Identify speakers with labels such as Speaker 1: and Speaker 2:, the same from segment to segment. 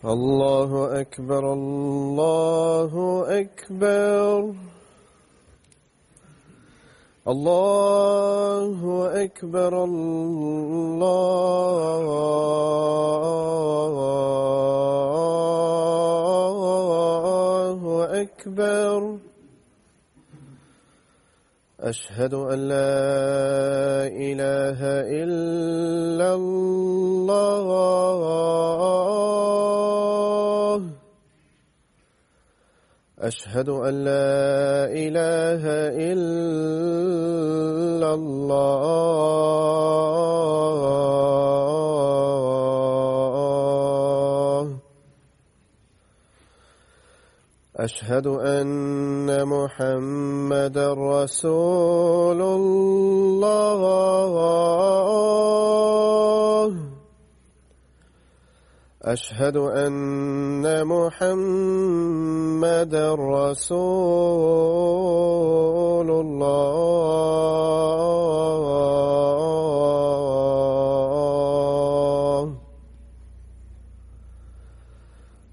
Speaker 1: الله أكبر الله أكبر الله أكبر الله أكبر أشهد أن لا إله إلا الله أشهد أن لا إله إلا الله أشهد أن محمدا رسول الله أشهد أن محمدا رسول الله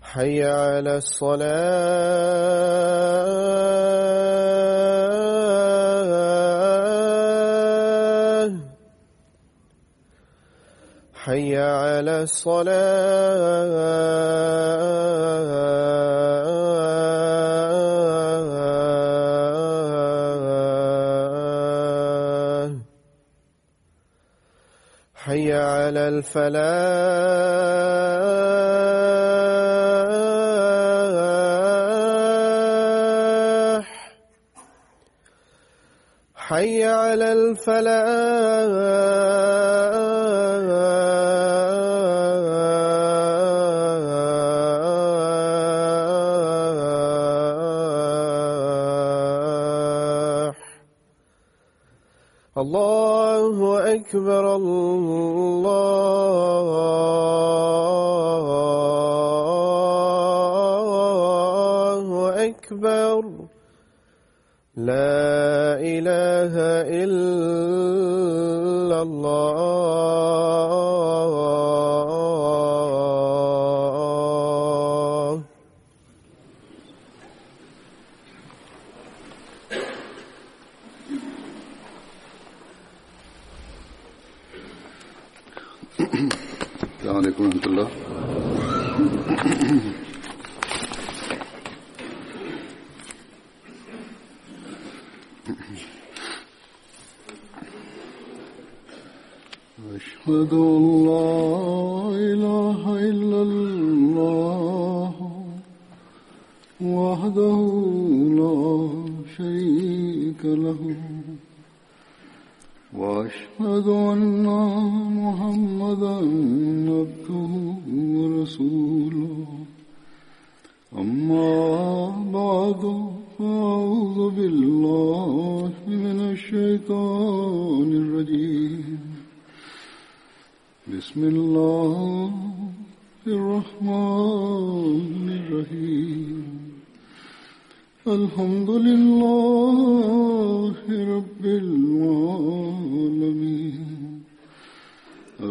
Speaker 1: حي على الصلاة حي على الصلاة حي على الفلاح حي على الفلاح الله أكبر الله أكبر لا إله إلا الله
Speaker 2: السلام عليكم ورحمة الله. أشهد أن لا إله إلا الله وحده لا شريك له وأشهد أن محمدا عبده ورسوله أما بعد فأعوذ بالله من الشيطان الرجيم بسم الله الرحمن الرحيم الحمد لله رب العالمين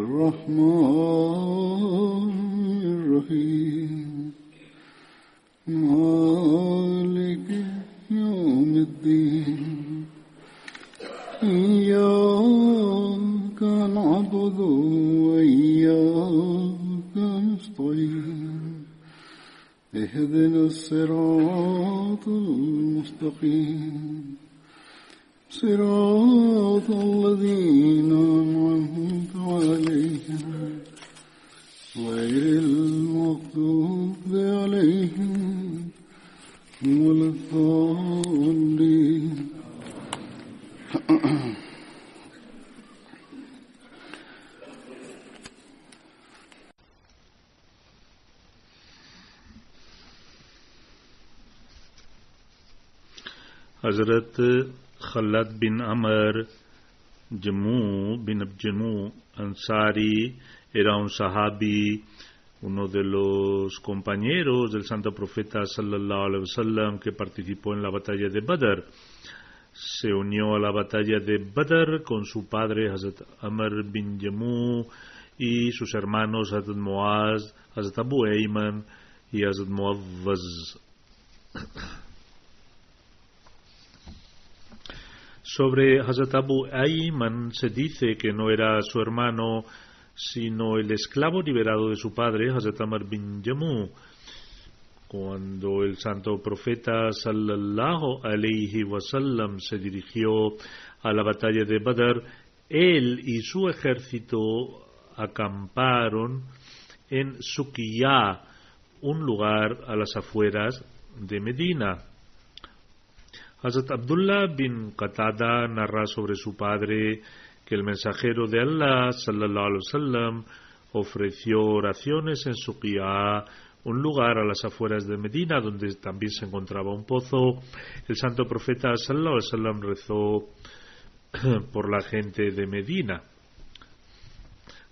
Speaker 2: الرحمن الرحيم مالك يوم الدين إياك نعبد وإياك نستعين اهدنا الصراط المستقيم صراط الذين أنعمت عليهم غير المغضوب عليهم ولا الضالين.
Speaker 3: हज़रत खल्लद बिन अमर Jamu bin Jamu Ansari era un sahabi, uno de los compañeros del santo profeta sallallahu alaihi wasallam que participó en la batalla de Badr. Se unió a la batalla de Badr con su padre Hazrat Amr bin Jamu y sus hermanos Hazrat Muaz, Hazrat Abu Ayman y Hazrat Muawwaz. Sobre Hazrat Abu Ayman se dice que no era su hermano, sino el esclavo liberado de su padre, Hazrat Amr bin Jamu. Cuando el santo profeta sallallahu alayhi wasallam se dirigió a la batalla de Badr, él y su ejército acamparon en Suqiyá, un lugar a las afueras de Medina. Hazrat Abdullah bin Qatada narra sobre su padre que el mensajero de Allah sallallahu alaihi wasallam ofreció oraciones en Suqiyá, un lugar a las afueras de Medina donde también se encontraba un pozo. El santo profeta sallallahu alaihi wasallam rezó por la gente de Medina.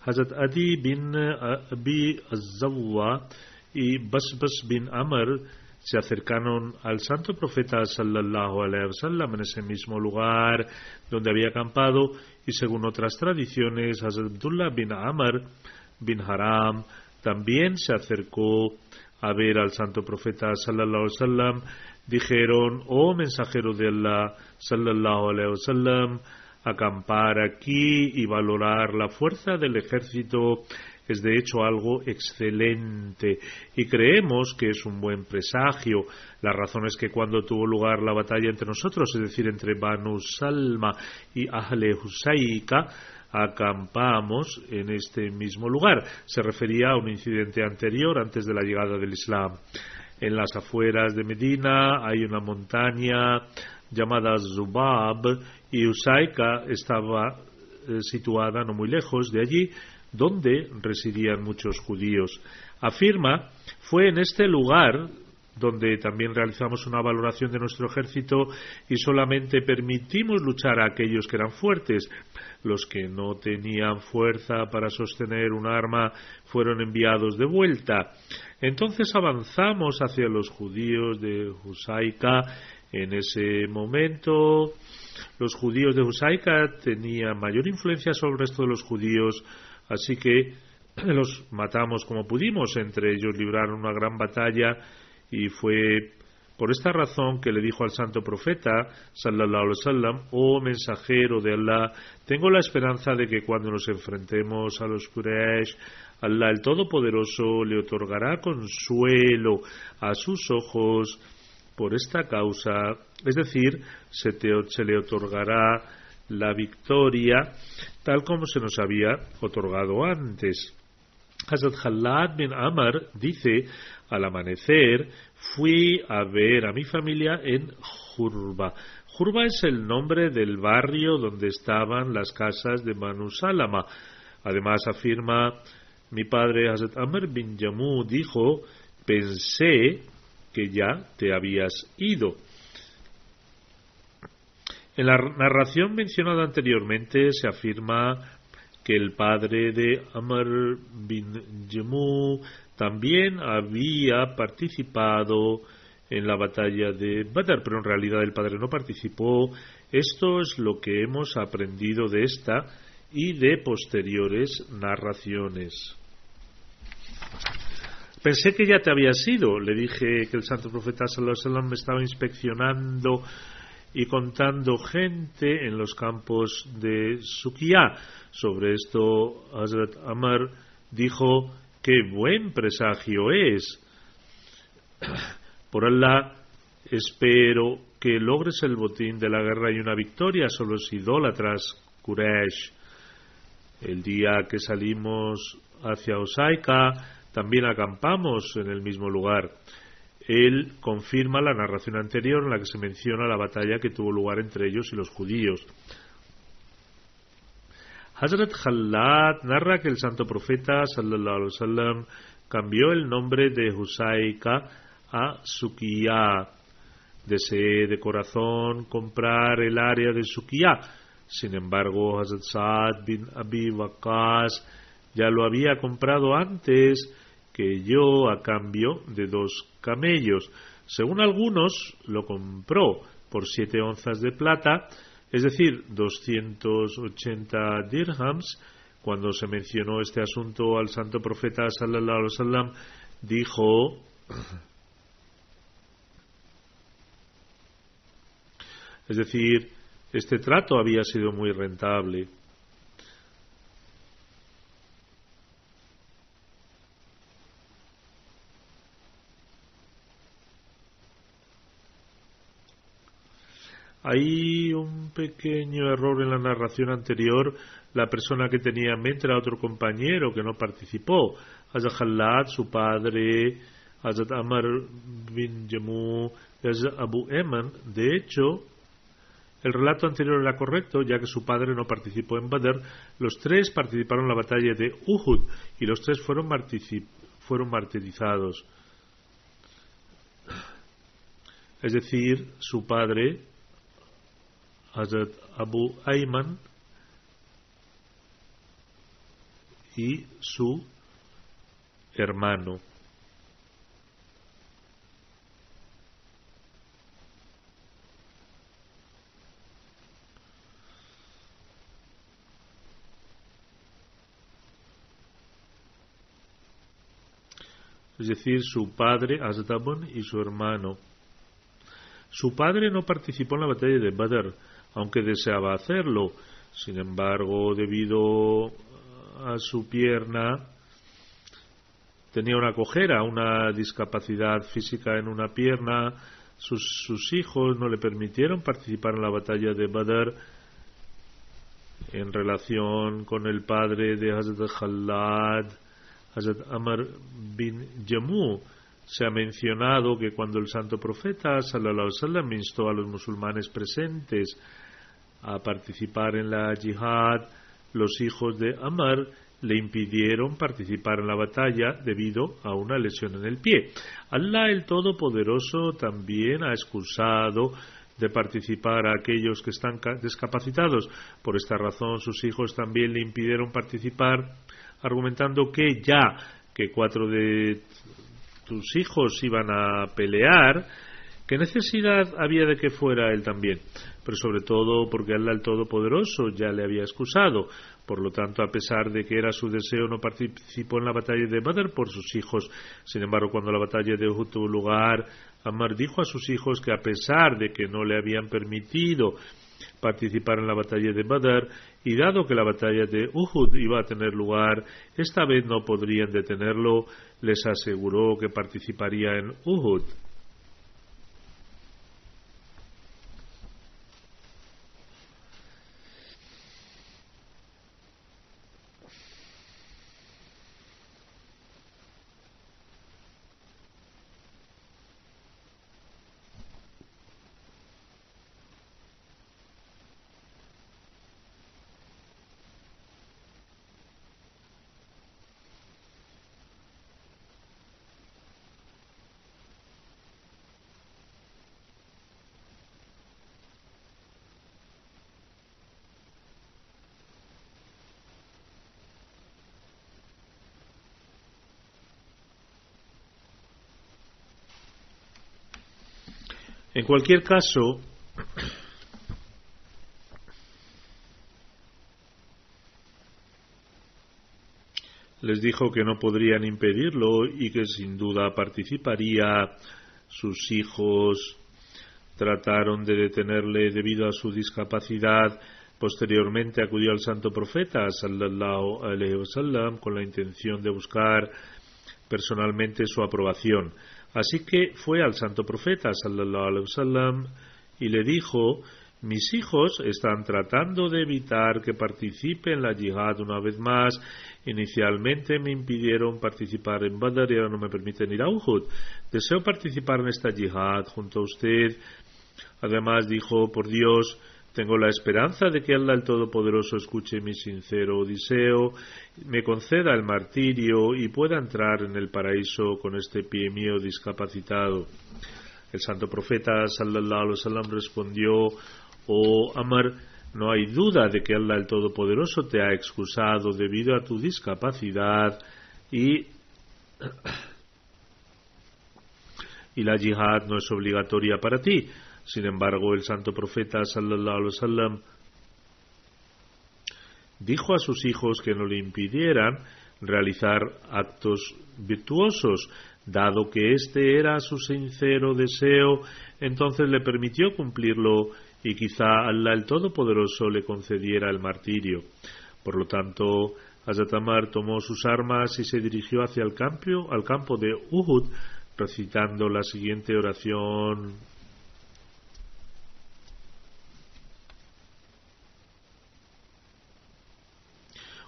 Speaker 3: Hazrat Adi bin Abi Az-Zawwa y Basbas bin Amr se acercaron al santo profeta sallallahu alaihi wasallam en ese mismo lugar donde había acampado, y según otras tradiciones Hazrat Abdullah bin Amr bin Haram también se acercó a ver al santo profeta sallallahu alaihi wasallam. Dijeron: oh mensajero de Allah sallallahu alaihi wasallam, acampar aquí y valorar la fuerza del ejército es de hecho algo excelente y creemos que es un buen presagio. La razón es que cuando tuvo lugar la batalla entre nosotros, es decir, entre Banu Salma y Ahle Husayka, acampamos en este mismo lugar. Se refería a un incidente anterior, antes de la llegada del Islam. En las afueras de Medina hay una montaña llamada Zubab y Husayka estaba situada no muy lejos de allí, donde residían muchos judíos. Afirma: fue en este lugar donde también realizamos una valoración de nuestro ejército y solamente permitimos luchar a aquellos que eran fuertes. Los que no tenían fuerza para sostener un arma fueron enviados de vuelta. Entonces avanzamos hacia los judíos de Husayka. En ese momento los judíos de Husayka tenían mayor influencia sobre el resto de los judíos, así que los matamos como pudimos. Entre ellos libraron una gran batalla y fue por esta razón que le dijo al santo profeta sallallahu alaihi wasallam: oh mensajero de Allah, tengo la esperanza de que cuando nos enfrentemos a los Quraysh, Allah el Todopoderoso le otorgará consuelo a sus ojos por esta causa, es decir, se le otorgará la victoria tal como se nos había otorgado antes. Hazrat Khalad bin Amr dice: al amanecer fui a ver a mi familia en Jurba. Jurba es el nombre del barrio donde estaban las casas de Banu Salama. Además afirma: mi padre Hazrat Amr bin Jamu dijo: pensé que ya te habías ido. En la narración mencionada anteriormente se afirma que el padre de Amr bin Jamu también había participado en la batalla de Badr, pero en realidad el padre no participó. Esto es lo que hemos aprendido de esta y de posteriores narraciones. Pensé que ya te habías ido. Le dije que el santo profeta sallallahu alaihi wasallam me estaba inspeccionando y contando gente en los campos de Suqiyá. Sobre esto Hazrat Amr dijo: qué buen presagio es. Por Allah, espero que logres el botín de la guerra y una victoria sobre los idólatras Quraysh. El día que salimos hacia Husayka también acampamos en el mismo lugar. Él confirma la narración anterior en la que se menciona la batalla que tuvo lugar entre ellos y los judíos. Hazrat Khalad narra que el santo profeta sallallahu alaihi wasallam cambió el nombre de Husayka a Suqiyá. Deseé de corazón comprar el área de Suqiyá. Sin embargo, Hazrat Saad bin Abi Waqqas ya lo había comprado antes que yo a cambio de 2 camellos. Según algunos, lo compró por 7 onzas de plata, es decir, 280 dirhams. Cuando se mencionó este asunto al santo profeta sallallahu alaihi wasallam, dijo: es decir, este trato había sido muy rentable. Hay un pequeño error en la narración anterior. La persona que tenía en mente era otro compañero que no participó. Hazrat Khalad, su padre, Hazrat Amr bin Jamu y Hazrat Abu Eman. De hecho, el relato anterior era correcto, ya que su padre no participó en Badr. Los 3 participaron en la batalla de Uhud y los 3 fueron martirizados. Es decir, su padre, Hazrat Abu Ayman, y su hermano. Es decir, su padre, Hazrat Abu, y su hermano. Su padre no participó en la batalla de Badr, aunque deseaba hacerlo. Sin embargo, debido a su pierna, tenía una cojera, una discapacidad física en una pierna. Sus hijos no le permitieron participar en la batalla de Badr. En relación con el padre de Hazrat Khalad, Hazrat Amr bin Jamu, se ha mencionado que cuando el santo profeta sallallahu alaihi wasallam instó a los musulmanes presentes a participar en la yihad, los hijos de Amr le impidieron participar en la batalla debido a una lesión en el pie. Allah el Todopoderoso también ha excusado de participar a aquellos que están discapacitados. Por esta razón sus hijos también le impidieron participar, argumentando que ya que 4 de tus hijos iban a pelear, ¿qué necesidad había de que fuera él también? Pero sobre todo porque Allah el Todopoderoso ya le había excusado. Por lo tanto, a pesar de que era su deseo, no participó en la batalla de Badr por sus hijos. Sin embargo, cuando la batalla de Uhud tuvo lugar, Ammar dijo a sus hijos que a pesar de que no le habían permitido participar en la batalla de Badr, y dado que la batalla de Uhud iba a tener lugar, esta vez no podrían detenerlo, les aseguró que participaría en Uhud. En cualquier caso, les dijo que no podrían impedirlo y que sin duda participaría. Sus hijos trataron de detenerle debido a su discapacidad. Posteriormente acudió al santo profeta sallallahu alaihi wasallam con la intención de buscar personalmente su aprobación. Así que fue al santo profeta sallallahu alaihi wasallam y le dijo: mis hijos están tratando de evitar que participe en la yihad una vez más. Inicialmente me impidieron participar en Badr y ahora no me permiten ir a Uhud. Deseo participar en esta yihad junto a usted. Además dijo: por Dios, tengo la esperanza de que Allah el Todopoderoso escuche mi sincero deseo, me conceda el martirio y pueda entrar en el paraíso con este pie mío discapacitado. El santo profeta sallallahu alaihi wasallam respondió: oh Amr, no hay duda de que Allah el Todopoderoso te ha excusado debido a tu discapacidad y la yihad no es obligatoria para ti. Sin embargo, el santo profeta sallallahu alaihi wasallam dijo a sus hijos que no le impidieran realizar actos virtuosos. Dado que este era su sincero deseo, entonces le permitió cumplirlo y quizá Allah el Todopoderoso le concediera el martirio. Por lo tanto, Hazrat Ammar tomó sus armas y se dirigió hacia el campo de Uhud, recitando la siguiente oración: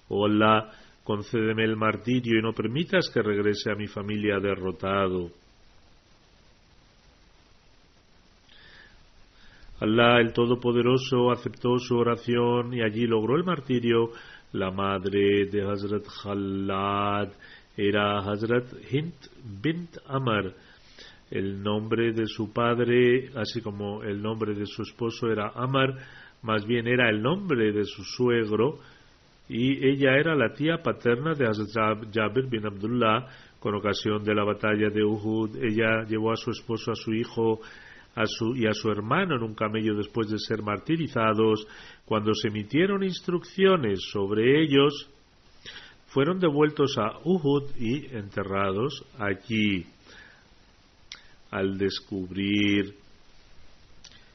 Speaker 3: Oh Allah, concédeme el martirio y no permitas que regrese a mi familia derrotado. Allah el Todopoderoso aceptó su oración y allí logró el martirio. La madre de Hazrat Khalad era Hazrat Hind bint Amr. El nombre de su padre, así como el nombre de su esposo, era Amr, más bien era el nombre de su suegro, y ella era la tía paterna de Hazrat Jabir bin Abdullah. Con ocasión de la batalla de Uhud, ella llevó a su esposo, a su hijo y a su hermano en un camello después de ser martirizados. Cuando se emitieron instrucciones sobre ellos, fueron devueltos a Uhud y enterrados allí. Al descubrir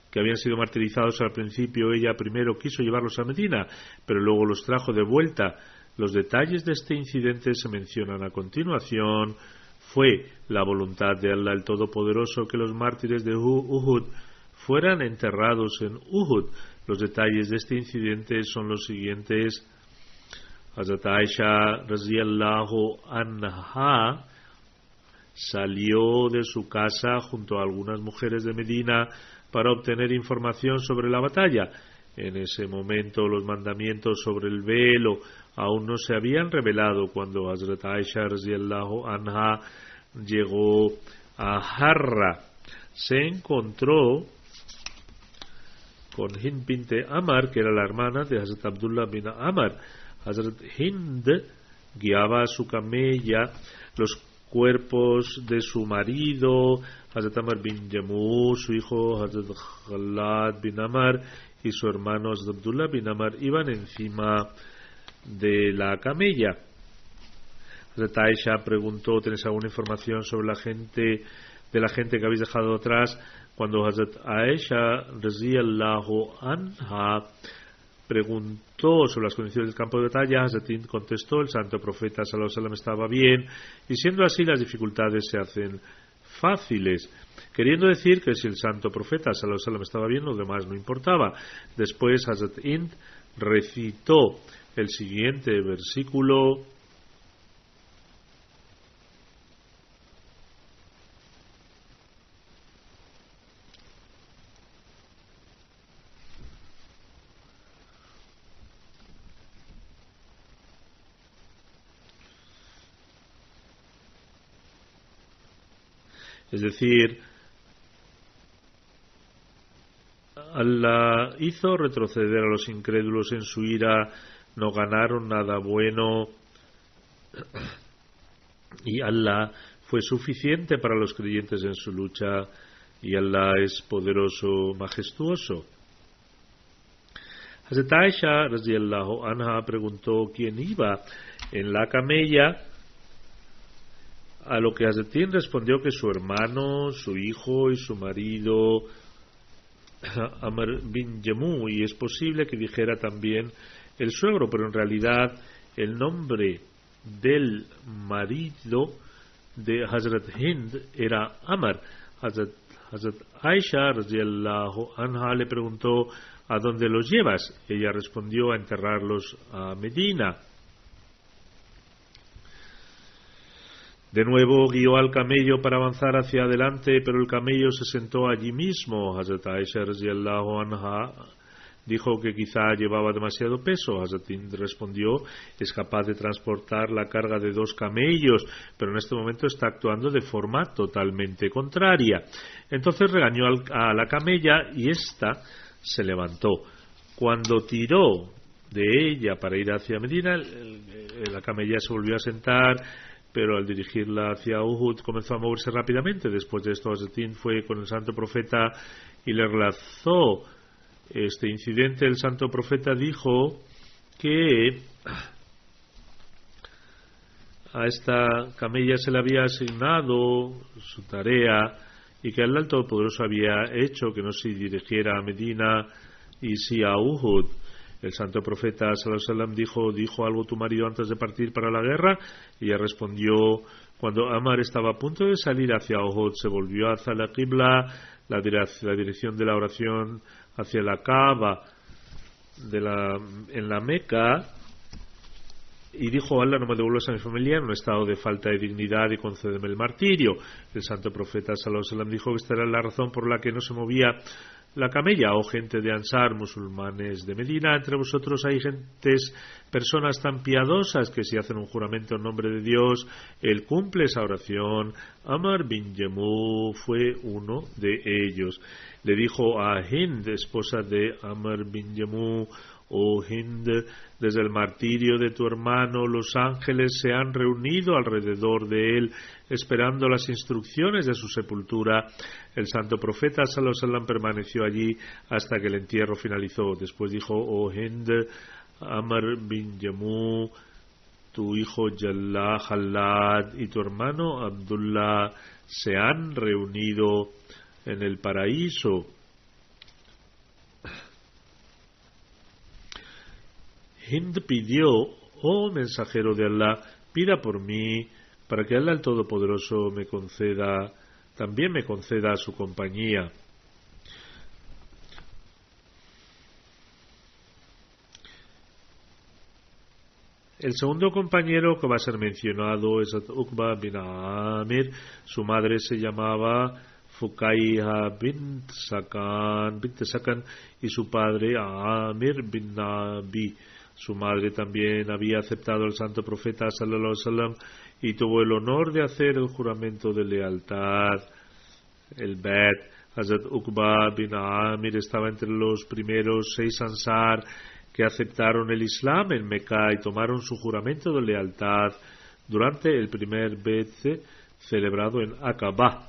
Speaker 3: que habían sido martirizados al principio, ella primero quiso llevarlos a Medina, pero luego los trajo de vuelta. Los detalles de este incidente se mencionan a continuación. Fue la voluntad de Allah el Todopoderoso que los mártires de Uhud fueran enterrados en Uhud. Los detalles de este incidente son los siguientes. Hazrat Aisha radhiyallahu anha salió de su casa junto a algunas mujeres de Medina para obtener información sobre la batalla. En ese momento los mandamientos sobre el velo aún no se habían revelado. Cuando Hazrat Aisha radhiyallahu anha llegó a Harra, se encontró con Hind bint Amr, que era la hermana de Hazrat Abdullah bin Amr. Hazrat Hind guiaba a su camella. Los cuerpos de su marido, Hazrat Amr bin Jamu, su hijo Hazrat Khalad bin Amr y su hermano Hazrat Abdullah bin Amr iban encima de la camella. Hazrat Aisha preguntó: ¿tenéis alguna información sobre la gente que habéis dejado atrás? Cuando Hazrat Aisha radhiyallahu anha preguntó sobre las condiciones del campo de batalla, Hazrat Hind contestó: el santo profeta sallallahu alaihi wasallam estaba bien, y siendo así las dificultades se hacen fáciles, queriendo decir que si el santo profeta sallallahu alaihi wasallam estaba bien, lo demás no importaba. Después Hazrat Hind recitó el siguiente versículo: es decir, Allah hizo retroceder a los incrédulos en su ira, no ganaron nada bueno, y Allah fue suficiente para los creyentes en su lucha, y Allah es poderoso, majestuoso. Hazrat Aisha radhiyallahu anha preguntó quién iba en la camella, a lo que Hazrat Hind respondió que su hermano, su hijo y su marido Amr bin Jamu, y es posible que dijera también el suegro, pero en realidad el nombre del marido de Hazrat Hind era Amr. Hazrat Aisha radhiyallahu anha le preguntó: ¿a dónde los llevas? Ella respondió: a enterrarlos a Medina. De nuevo guió al camello para avanzar hacia adelante, pero el camello se sentó allí mismo. Hazrat Aisha radhiyallahu anha dijo que quizá llevaba demasiado peso. Hazrat Hind respondió: es capaz de transportar la carga de 2 camellos, pero en este momento está actuando de forma totalmente contraria. Entonces regañó a la camella y ésta se levantó. Cuando tiró de ella para ir hacia Medina, la camella se volvió a sentar, pero al dirigirla hacia Uhud comenzó a moverse rápidamente. Después de esto, Hazrat fue con el santo profeta y le relató este incidente. El santo profeta dijo que a esta camella se le había asignado su tarea y que Allah el Todopoderoso había hecho que no se dirigiera a Medina y sí a Uhud. El santo profeta sallallahu alaihi wasallam dijo algo tu marido antes de partir para la guerra, y ella respondió: cuando Amar estaba a punto de salir hacia Uhud, se volvió hacia la Qibla, la dirección de la oración hacia la Kaaba en la Meca, y dijo: Allah, no me devuelvas a mi familia en un estado de falta de dignidad y concédeme el martirio. El santo profeta sallallahu alaihi wasallam dijo que esta era la razón por la que no se movía la camella. Oh gente de Ansar, musulmanes de Medina, entre vosotros hay personas tan piadosas que si hacen un juramento en nombre de Dios, Él cumple esa oración. Amar bin Jamuh fue uno de ellos. Le dijo a Hind, esposa de Amar bin Jamuh: oh Hind, desde el martirio de tu hermano los ángeles se han reunido alrededor de él esperando las instrucciones de su sepultura. El santo profeta sallallahu alaihi wasallam permaneció allí hasta que el entierro finalizó. Después dijo: oh Hind, Amr bin Jamuh, tu hijo Jalad y tu hermano Abdullah se han reunido en el paraíso. Hind pidió: oh mensajero de Allah, pida por mí para que Allah el Todopoderoso también me conceda su compañía. El segundo compañero que va a ser mencionado es Uqba bin Amir. Su madre se llamaba Fukaiha bint Sakan y su padre Amir bin Nabi. Su madre también había aceptado al santo profeta sallallahu alaihi wasallam y tuvo el honor de hacer el juramento de lealtad, el Bet. Hazrat Uqba bin Amir estaba entre los primeros 6 Ansar que aceptaron el Islam en Meca y tomaron su juramento de lealtad durante el primer Bet celebrado en Aqaba.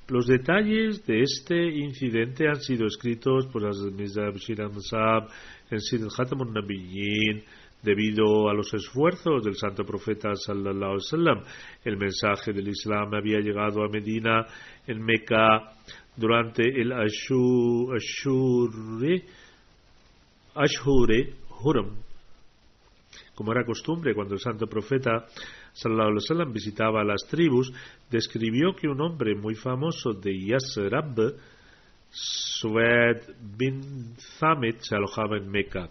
Speaker 3: Los detalles de este incidente han sido escritos por Hazrat Mirza Bashir Ahmad Sahab en Sirat Khatamun Nabiyyin. Debido a los esfuerzos del santo profeta sallallahu alaihi wasallam, el mensaje del Islam había llegado a Medina en Meca durante el Ashhure Huram. Como era costumbre, cuando el santo profeta sallallahu alaihi wasallam visitaba a las tribus, describió que un hombre muy famoso de Yasrab, Suwaid bin Thamit, se alojaba en Meca.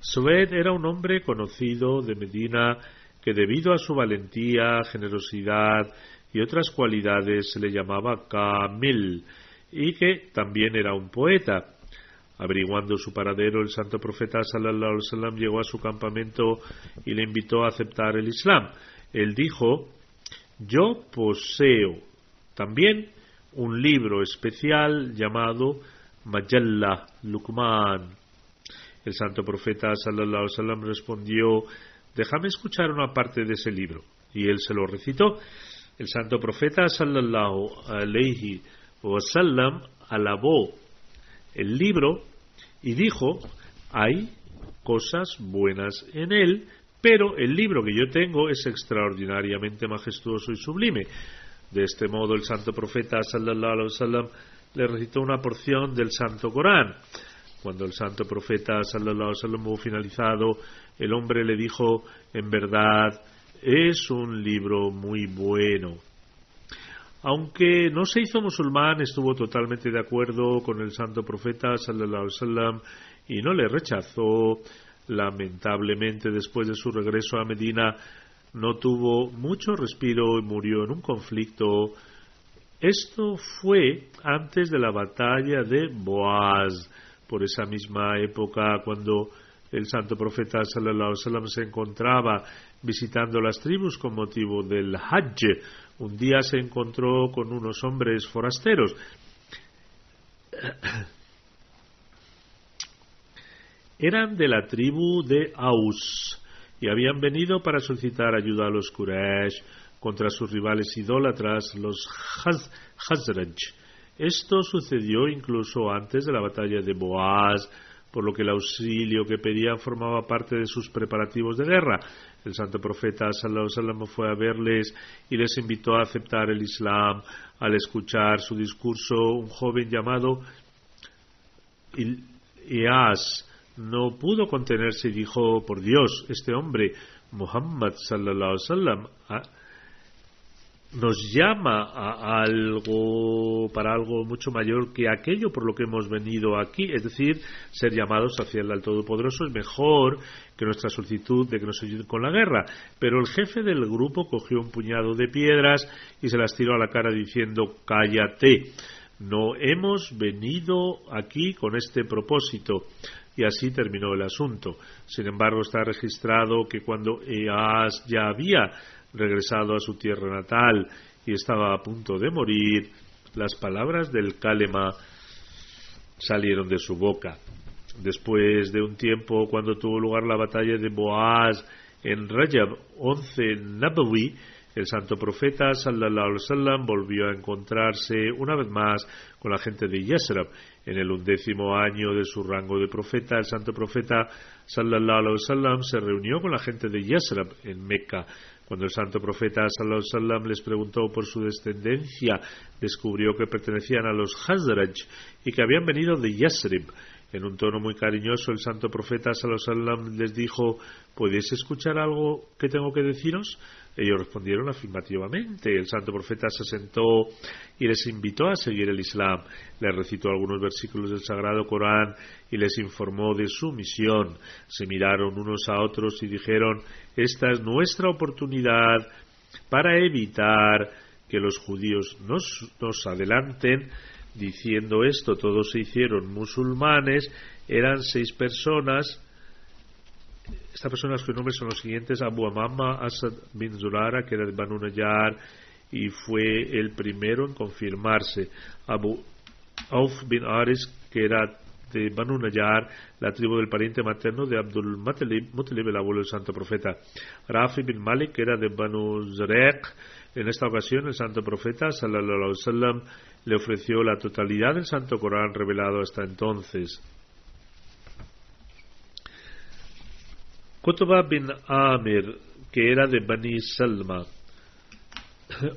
Speaker 3: Suwaid era un hombre conocido de Medina que debido a su valentía, generosidad y otras cualidades se le llamaba Kamil, y que también era un poeta. Averiguando su paradero, el santo profeta sallallahu alaihi wasallam llegó a su campamento y le invitó a aceptar el Islam. Él dijo: yo poseo también un libro especial llamado Majalla Luqman. El santo profeta sallallahu alaihi wasallam respondió: déjame escuchar una parte de ese libro. Y él se lo recitó. El santo profeta sallallahu alaihi wasallam alabó el libro y dijo: hay cosas buenas en él, pero el libro que yo tengo es extraordinariamente majestuoso y sublime. De este modo el santo profeta sallallahu alaihi wasallam le recitó una porción del santo Corán. Cuando el santo profeta sallallahu alaihi wasallam hubo finalizado, el hombre le dijo: en verdad es un libro muy bueno. Aunque no se hizo musulmán, estuvo totalmente de acuerdo con el santo profeta sallallahu alaihi wasallam y no le rechazó. Lamentablemente, después de su regreso a Medina, no tuvo mucho respiro y murió en un conflicto. Esto fue antes de la batalla de Boaz. Por esa misma época, cuando el santo profeta sallallahu alaihi wasallam se encontraba visitando las tribus con motivo del Hajj, un día se encontró con unos hombres forasteros. eran de la tribu de Aus y habían venido para solicitar ayuda a los Quraysh contra sus rivales idólatras, los Khazraj. Esto sucedió incluso antes de la batalla de Boaz, por lo que el auxilio que pedían formaba parte de sus preparativos de guerra. El santo profeta sallallahu alaihi wasallam fue a verles y les invitó a aceptar el Islam. Al escuchar su discurso, un joven llamado Ias no pudo contenerse y dijo: por Dios, este hombre, Muhammad sallallahu alaihi wasallam, nos llama para algo mucho mayor que aquello por lo que hemos venido aquí, es decir, ser llamados hacia el Todopoderoso es mejor que nuestra solicitud de que nos ayuden con la guerra. Pero el jefe del grupo cogió un puñado de piedras y se las tiró a la cara diciendo: cállate, no hemos venido aquí con este propósito. Y así terminó el asunto. Sin embargo, está registrado que cuando Eas ya había regresado a su tierra natal y estaba a punto de morir, las palabras del Kalema salieron de su boca. Después de un tiempo, cuando tuvo lugar la batalla de Boaz en Rajab 11 Nabawi, el santo profeta sallallahu alaihi wasallam volvió a encontrarse una vez más con la gente de Yasrab. En el 11º año de su rango de profeta, el santo profeta sallallahu alaihi wasallam se reunió con la gente de Yasrab en Meca. Cuando el santo profeta sallallahu alaihi wasallam les preguntó por su descendencia, descubrió que pertenecían a los Khazraj y que habían venido de Yasrib. En un tono muy cariñoso, el santo profeta sallallahu alaihi wasallam les dijo: ¿podéis escuchar algo que tengo que deciros? Ellos respondieron afirmativamente. El santo profeta se sentó y les invitó a seguir el Islam. Les recitó algunos versículos del Sagrado Corán y les informó de su misión. Se miraron unos a otros y dijeron: esta es nuestra oportunidad para evitar que los judíos nos adelanten. Diciendo esto, todos se hicieron musulmanes. Eran 6 personas. Estas personas cuyos nombres son los siguientes: Abu Amama Asad bin Zurara, que era de Banu Najjar y fue el primero en confirmarse; Abu Auf bin Aris, que era de Banu Najjar, la tribu del pariente materno de Abdul Muttalib, el abuelo del santo profeta; Rafi bin Malik, que era de Banu Zareq. En esta ocasión, el santo profeta sallallahu alaihi wasallam le ofreció la totalidad del santo Corán revelado hasta entonces. Qutba bin Amir, que era de Bani Salma.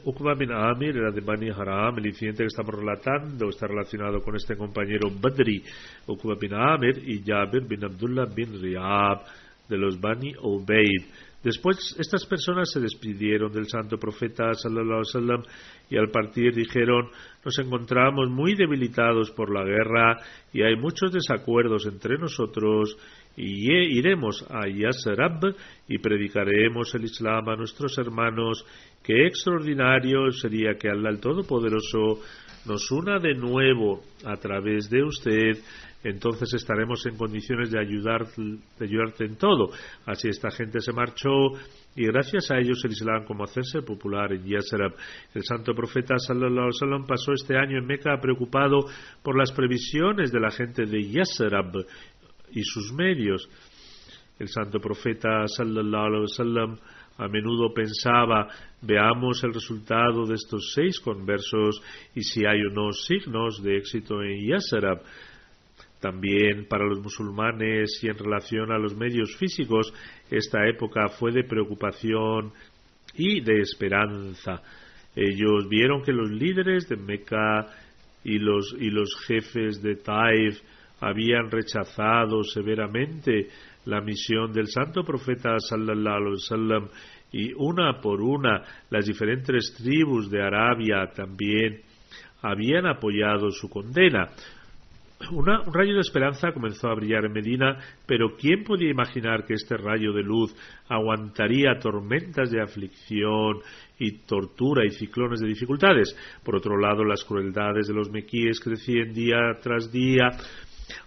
Speaker 3: Uqba bin Amir era de Bani Haram. El incidente que estamos relatando está relacionado con este compañero Badri, Uqba bin Amir, y Jabir bin Abdullah bin Riyab, de los Bani Ubayd. Después estas personas se despidieron del santo profeta sallallahu alaihi wasallam y al partir dijeron: nos encontramos muy debilitados por la guerra y hay muchos desacuerdos entre nosotros, y iremos a Yasrab y predicaremos el Islam a nuestros hermanos. Qué extraordinario sería que Allah el Todopoderoso nos una de nuevo a través de usted. Entonces estaremos en condiciones de ayudarte en todo. Así esta gente se marchó y gracias a ellos el Islam comenzó a hacerse popular en Yasrab. El santo profeta sallallahu alaihi wasallam pasó este año en Meca preocupado por las previsiones de la gente de Yasrab y sus medios. El santo profeta sallallahu alaihi wasallam a menudo pensaba: veamos el resultado de estos 6 conversos y si hay unos signos de éxito en Yasrab. También para los musulmanes y en relación a los medios físicos, esta época fue de preocupación y de esperanza. Ellos vieron que los líderes de Meca y los jefes de Taif habían rechazado severamente la misión del santo profeta sallallahu alaihi wasallam, y una por una las diferentes tribus de Arabia también habían apoyado su condena. Un rayo de esperanza comenzó a brillar en Medina, pero ¿quién podía imaginar que este rayo de luz aguantaría tormentas de aflicción y tortura y ciclones de dificultades? Por otro lado, las crueldades de los mequíes crecían día tras día,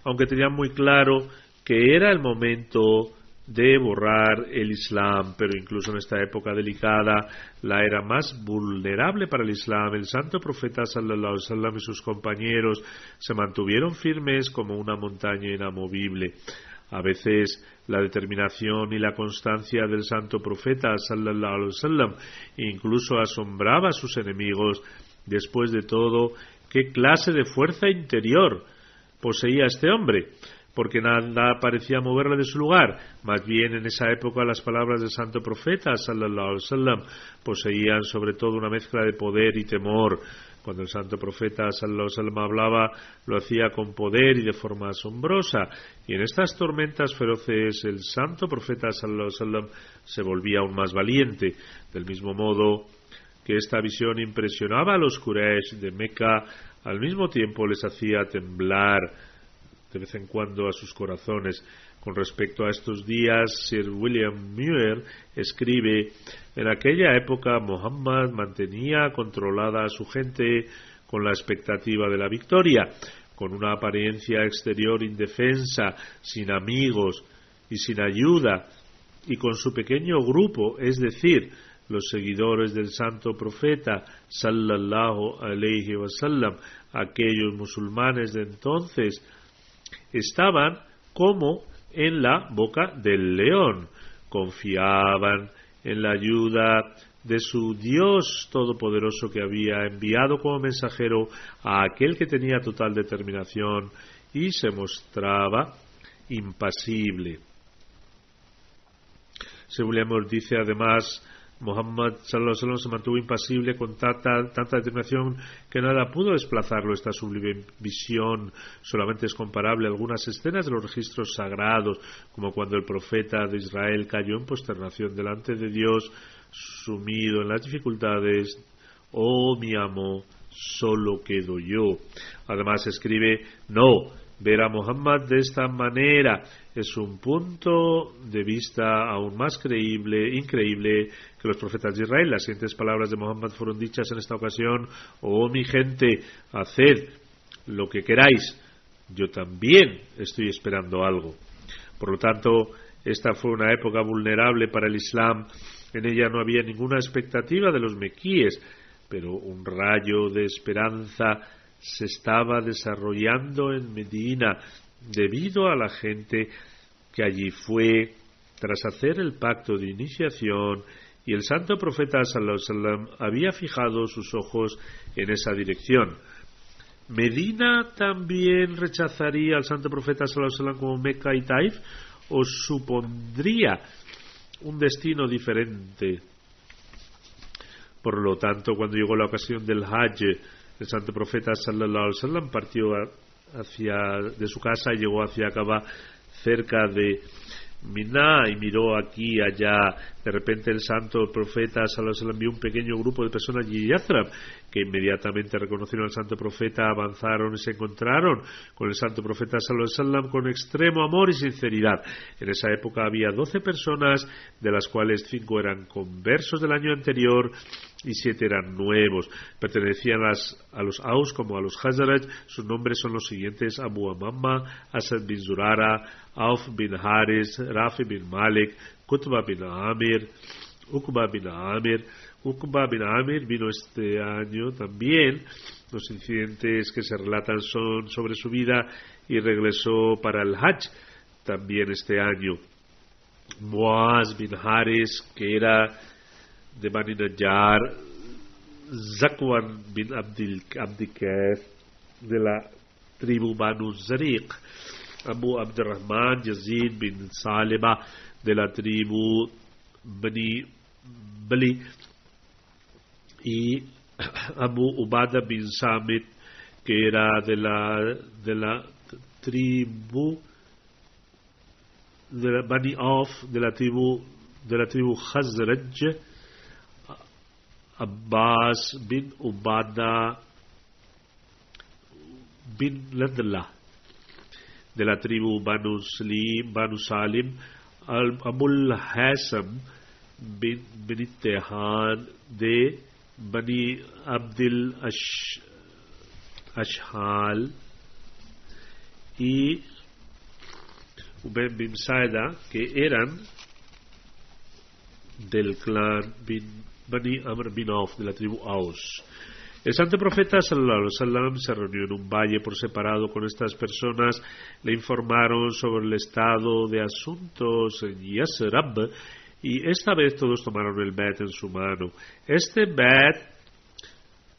Speaker 3: aunque tenían muy claro que era el momento de borrar el Islam. Pero incluso en esta época delicada, la era más vulnerable para el Islam, el santo profeta sallallahu alaihi wasallam y sus compañeros se mantuvieron firmes como una montaña inamovible. A veces la determinación y la constancia del santo profeta sallallahu alaihi wasallam incluso asombraba a sus enemigos. Después de todo, ¿qué clase de fuerza interior poseía este hombre? Porque nada parecía moverle de su lugar. Más bien, en esa época las palabras del santo profeta sallallahu alaihi wasallam poseían sobre todo una mezcla de poder y temor. Cuando el santo profeta sallallahu alaihi wasallam hablaba, lo hacía con poder y de forma asombrosa. Y en estas tormentas feroces el santo profeta sallallahu alaihi wasallam se volvía aún más valiente. Del mismo modo que esta visión impresionaba a los Quraysh de Meca, al mismo tiempo les hacía temblar de vez en cuando a sus corazones. Con respecto a estos días, Sir William Muir escribe: en aquella época Muhammad mantenía controlada a su gente con la expectativa de la victoria, con una apariencia exterior indefensa, sin amigos y sin ayuda, y con su pequeño grupo, es decir, los seguidores del santo profeta sallallahu alaihi wasallam, aquellos musulmanes de entonces, estaban como en la boca del león. Confiaban en la ayuda de su Dios todopoderoso, que había enviado como mensajero a aquel que tenía total determinación y se mostraba impasible. Según William dice además, Muhammad sallallahu alaihi wasallam se mantuvo impasible con tanta determinación que nada pudo desplazarlo. Esta sublime visión solamente es comparable a algunas escenas de los registros sagrados, como cuando el profeta de Israel cayó en posternación delante de Dios, sumido en las dificultades. Oh mi amo, solo quedo yo. Además escribe: no, ver a Muhammad de esta manera es un punto de vista aún más increíble que los profetas de Israel. Las siguientes palabras de Muhammad fueron dichas en esta ocasión: oh mi gente, haced lo que queráis, yo también estoy esperando algo. Por lo tanto, esta fue una época vulnerable para el Islam. En ella no había ninguna expectativa de los mequíes, pero un rayo de esperanza se estaba desarrollando en Medina debido a la gente que allí fue tras hacer el pacto de iniciación, y el santo profeta sallallahu alaihi wasallam había fijado sus ojos en esa dirección. ¿Medina también rechazaría al santo profeta sallallahu alaihi wasallam como Meca y Taif, o supondría un destino diferente? Por lo tanto, cuando llegó la ocasión del Hajj, el santo profeta sallallahu alaihi wasallam partió de su casa y llegó hacia Kaaba, cerca de Miná, y miró aquí y allá. De repente el santo profeta sallallahu alaihi wasallam vio un pequeño grupo de personas de Yathrib que inmediatamente reconocieron al santo profeta, avanzaron y se encontraron con el santo profeta sallallahu alaihi wasallam con extremo amor y sinceridad. En esa época había 12 personas, de las cuales 5 eran conversos del año anterior y 7 eran nuevos. Pertenecían a los Aus como a los Khazraj. Sus nombres son los siguientes: Abu Amamma, Asad bin Zurara, Auf bin Haris, Rafi bin Malik, Qutba bin Amir, Uqba bin Amir. Uqba bin Amir vino este año también. Los incidentes que se relatan son sobre su vida, y regresó para el Hajj también este año. Muaz bin Haris, que era de Bani Najjar, Zakwan bin Abdikaf, de la tribu Banu Zariq, Abu Abdurrahman Yazid bin Saleba, de la tribu Bani Bali, y Abu Ubada bin Samit, que era de la tribu de Bani Auf, de la tribu Khazraj, Abbas bin Ubada bin Ladla, de la tribu Banu Salim, Abul Hasam bin Ittihan, de Bani Abdil Ashhal, y Ubay bin Saida, que eran del clan Bani Amr bin Auf, de la tribu Aus. El santo profeta sallallahu alaihi wasallam se reunió en un valle por separado con estas personas, le informaron sobre el estado de asuntos en Yasrab y esta vez todos tomaron el bet en su mano. Este bet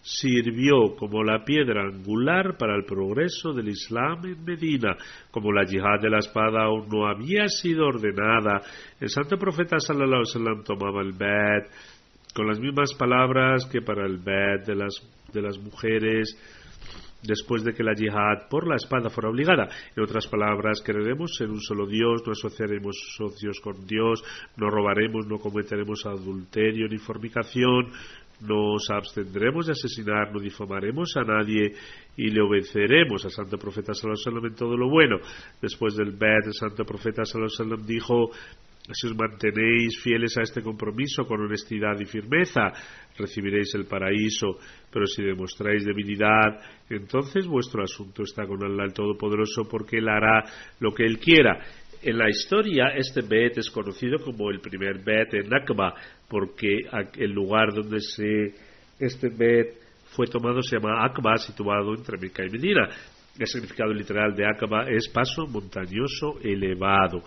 Speaker 3: sirvió como la piedra angular para el progreso del Islam en Medina. Como la yihad de la espada aún no había sido ordenada, el santo profeta sallallahu alaihi wasallam tomaba el bet con las mismas palabras que para el bet de las mujeres después de que la yihad por la espada fuera obligada. En otras palabras, creeremos en un solo Dios, no asociaremos socios con Dios, no robaremos, no cometeremos adulterio ni fornicación, nos abstendremos de asesinar, no difamaremos a nadie y le obedeceremos al santo profeta sallallahu alaihi wasallam en todo lo bueno. Después del bet, el santo profeta sallallahu alaihi wasallam dijo: si os mantenéis fieles a este compromiso con honestidad y firmeza, recibiréis el paraíso, pero si demostráis debilidad, entonces vuestro asunto está con Allah el Todopoderoso, porque Él hará lo que Él quiera. En la historia, este bet es conocido como el primer bet en Aqaba, porque el lugar donde este bet fue tomado se llama Aqaba, situado entre Meca y Medina. El significado literal de Aqaba es paso montañoso elevado.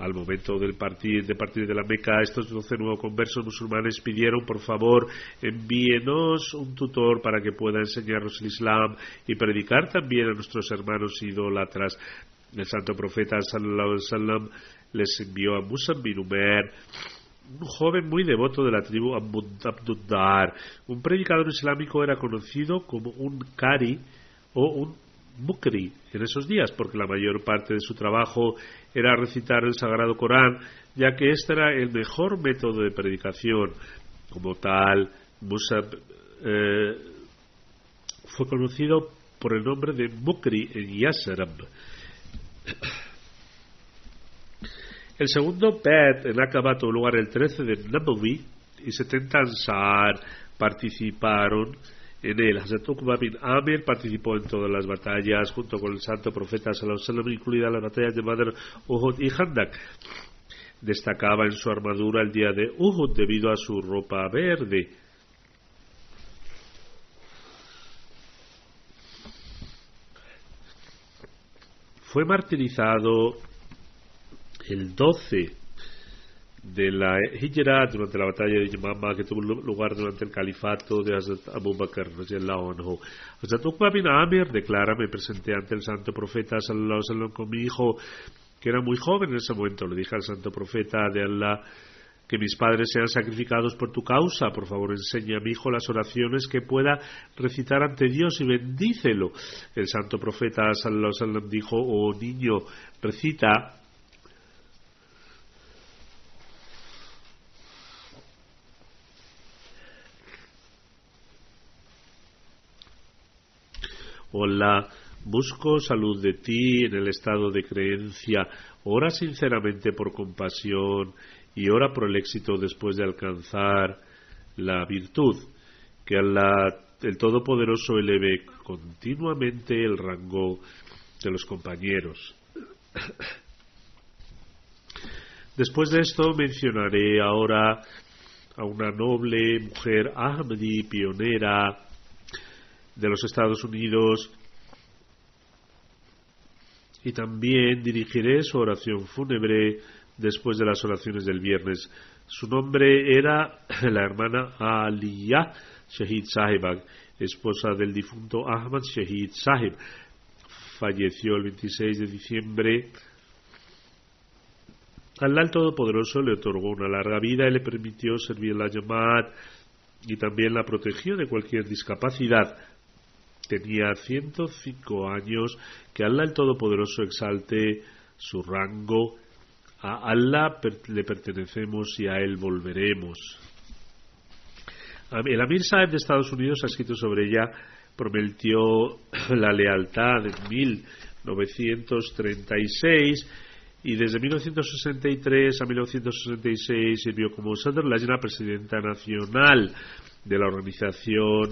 Speaker 3: Al momento de partir de la Meca, estos 12 nuevos conversos musulmanes pidieron: por favor, envíenos un tutor para que pueda enseñarnos el Islam y predicar también a nuestros hermanos idólatras. El santo profeta sallallahu alaihi wasallam les envió a Musa bin Umair, un joven muy devoto de la tribu Abduddar. Un predicador islámico era conocido como un qari o un mukri en esos días, porque la mayor parte de su trabajo era recitar el Sagrado Corán, ya que este era el mejor método de predicación. Como tal, Musab fue conocido por el nombre de Mukri en Yasrab. El segundo bet en Aqaba tuvo lugar el 13 de Nabawi y 70 Ansar participaron en él. Hazrat Uqba bin Amir participó en todas las batallas junto con el santo profeta sallallahu alaihi wasallam, incluidas las batallas de Badr, Uhud y Khandak. Destacaba en su armadura el día de Uhud debido a su ropa verde. Fue martirizado el 12 de la Hijra durante la batalla de Yamama, que tuvo lugar durante el califato de Hazrat Abu Bakr radiyallahu anhu. Hazrat Uqba bin Amir declara: me presenté ante el santo profeta sallallahu alaihi wasallam con mi hijo, que era muy joven en ese momento. Le dije al santo profeta de Allah: que mis padres sean sacrificados por tu causa, por favor enseña a mi hijo las oraciones que pueda recitar ante Dios y bendícelo. El santo profeta sallallahu alaihi wasallam dijo: oh niño, recita hola, busco salud de ti en el estado de creencia, ora sinceramente por compasión y ora por el éxito después de alcanzar la virtud. Que Allah, el Todopoderoso, eleve continuamente el rango de los compañeros. Después de esto mencionaré ahora a una noble mujer Ahmadi, pionera de los Estados Unidos, y también dirigiré su oración fúnebre después de las oraciones del viernes. Su nombre era la hermana Aliyah Shahid Sahibag, esposa del difunto Ahmad Shahid Sahib. Falleció el 26 de diciembre. Allah el Todopoderoso le otorgó una larga vida y le permitió servir la Jamaat, y también la protegió de cualquier discapacidad. Tenía 105 años. Que Allah el Todopoderoso exalte su rango. A Allah le pertenecemos y a Él volveremos. El Amir Saeb de Estados Unidos ha escrito sobre ella: prometió la lealtad en 1936 y desde 1963 a 1966 sirvió como Sadr Lajna, presidenta nacional de la organización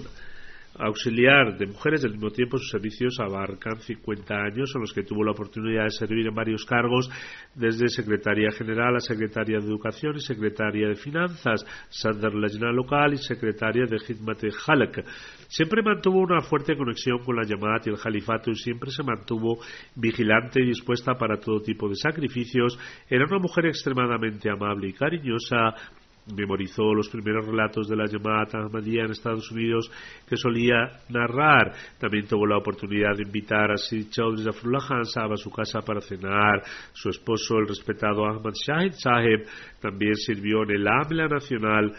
Speaker 3: auxiliar de mujeres. Al mismo tiempo, sus servicios abarcan 50 años, en los que tuvo la oportunidad de servir en varios cargos, desde secretaria general a secretaria de Educación y secretaria de Finanzas, Sadr Lajna local y secretaria de Khidmat Khalq. Siempre mantuvo una fuerte conexión con la Jamaat y el Califato, y siempre se mantuvo vigilante y dispuesta para todo tipo de sacrificios. Era una mujer extremadamente amable y cariñosa. Memorizó los primeros relatos de la Jamaat Ahmadiyya en Estados Unidos que solía narrar. También tuvo la oportunidad de invitar a Sid Chaudhry Zafrullah Khan Sahab a su casa para cenar. Su esposo, el respetado Ahmad Shahid Saheb, también sirvió en el AMLA Nacional